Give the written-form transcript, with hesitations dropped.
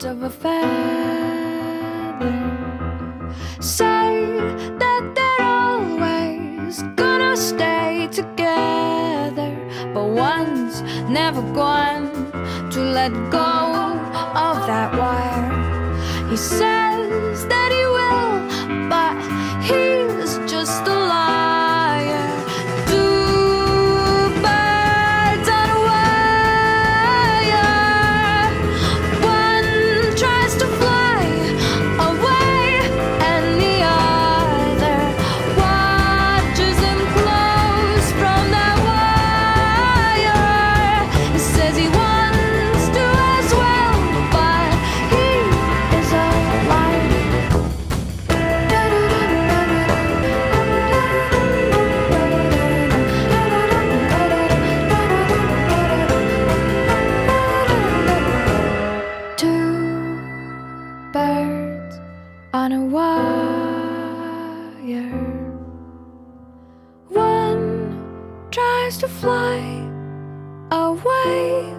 of a feather. Say that they're always gonna stay together, but one's never going to let go of that wire. He says that he will, but he's just a liar. Two birds on a wire. One tries to fly away, and the other watches him close from that wire. He says he wants to as well, but he is a liar. Two birds on a wire. One tries to fly away,